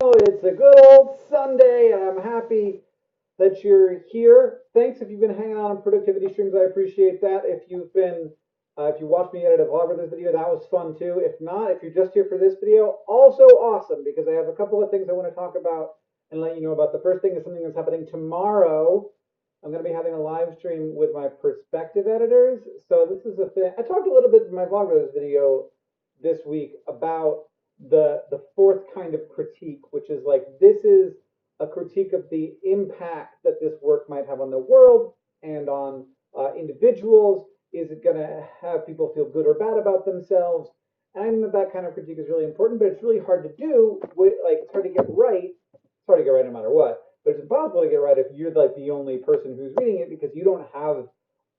It's a good old Sunday, and I'm happy that you're here. Thanks if you've been hanging out on productivity streams. I appreciate that. If you watched me edit a vlog with this video, that was fun too. If not, if you're just here for this video, also awesome because I have a couple of things I want to talk about and let you know about. The first thing is something that's happening tomorrow. I'm going to be having a live stream with my perspective editors. So this is a thing. I talked a little bit in my vlog with this video this week about the fourth kind of critique, which is like this is a critique of the impact that this work might have on the world and on individuals. Is it going to have people feel good or bad about themselves? And I think that kind of critique is really important, but it's really hard to do. Like it's hard to get right. It's hard to get right no matter what. But it's impossible to get right if you're like the only person who's reading it because you don't have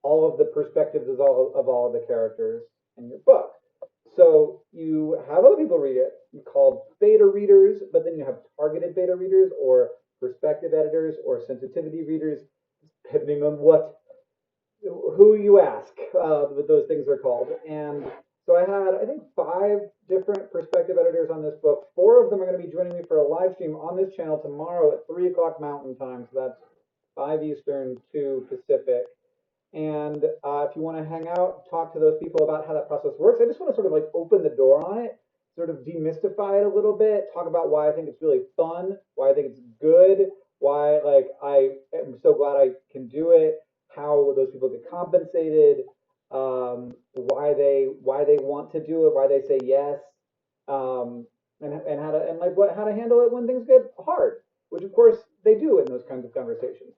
all of the perspectives of all of the characters in your book. So you have other people read it called beta readers, but then you have targeted beta readers or perspective editors or sensitivity readers, depending on who you ask, what those things are called. And so I had, I think, 5 different perspective editors on this book. 4 of them are going to be joining me for a live stream on this channel tomorrow at 3 o'clock Mountain Time. So that's 5 Eastern, 2 Pacific. And if you want to hang out, talk to those people about how that process works, I just want to sort of like open the door on it, sort of demystify it a little bit, talk about why I think it's really fun, why I think it's good, why like I am so glad I can do it, how those people get compensated, why they want to do it, why they say yes, and how to and like how to handle it when things get hard, which of course they do in those kinds of conversations.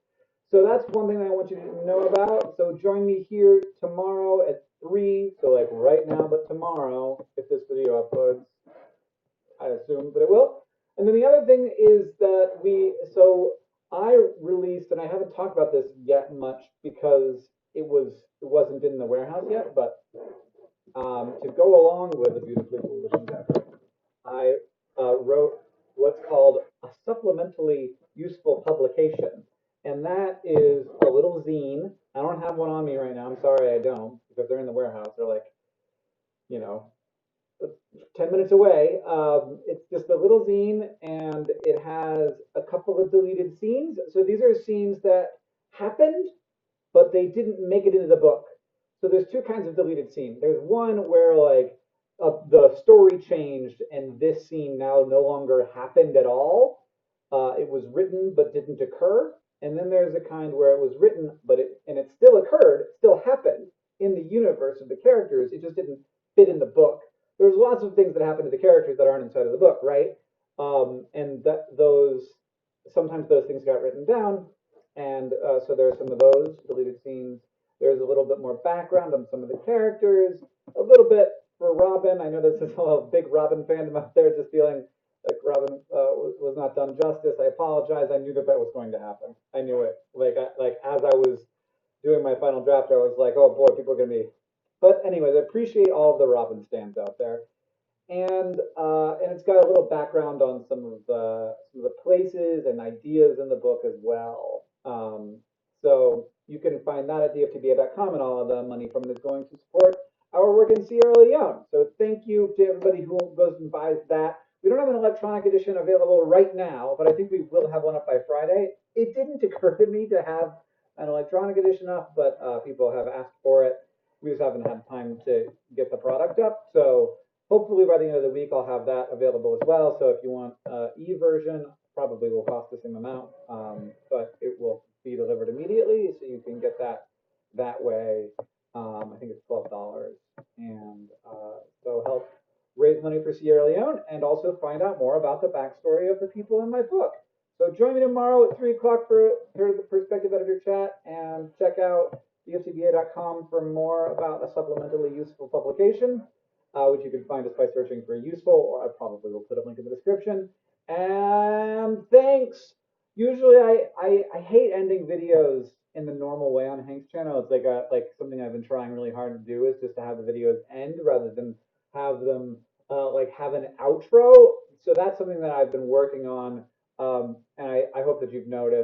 So that's one thing that I want you to know about. So join me here tomorrow at 3. So like right now, but tomorrow, if this video uploads, I assume that it will. And then the other thing is that I released, and I haven't talked about this yet much because it wasn't in the warehouse yet, but to go along with the Beautifully Foolish Endeavor, I wrote what's called a supplementally useful publication. And that is a little zine. I don't have one on me right now. I'm sorry I don't, because they're in the warehouse. They're like, you know, 10 minutes away. It's just a little zine, and it has a couple of deleted scenes. So these are scenes that happened, but they didn't make it into the book. So there's 2 kinds of deleted scene. There's one where like the story changed, and this scene now no longer happened at all. It was written but didn't occur. And then there's a kind where it was written, but it still occurred, still happened in the universe of the characters. It just didn't fit in the book. There's lots of things that happen to the characters that aren't inside of the book, right? And sometimes those things got written down, and so there are some of those deleted scenes. There's a little bit more background on some of the characters, a little bit for Robin. I know there's a big Robin fandom out there, just feeling like Robin was not done justice. I apologize. I knew that was going to happen. I knew it. Like as I was doing my final draft, I was like, oh boy, people are going to be. But anyways, I appreciate all of the Robin stands out there, and it's got a little background on some of the places and ideas in the book as well. So you can find that at dftba.com, and all of the money from it is going to support our work in Sierra Leone. So thank you to everybody who goes and buys that. We don't have an electronic edition available right now, but I think we will have one up by Friday. It didn't occur to me to have an electronic edition up, but people have asked for it. We just haven't had time to get the product up. So hopefully by the end of the week, I'll have that available as well. So if you want e-version, probably will cost the same amount, but it will be delivered immediately, so you can get that way. I think it's $12, and so help raise money for Sierra Leone and also find out more about the backstory of the people in my book. So join me tomorrow at 3 o'clock for the Perspective Editor chat, and check out dftba.com for more about a supplementally useful publication, which you can find us by searching for useful, or I probably will put a link in the description. And thanks. Usually I hate ending videos in the normal way on Hank's channel. It's like something I've been trying really hard to do, is just to have the videos end rather than have them like have an outro. So that's something that I've been working on, and I hope that you've noticed.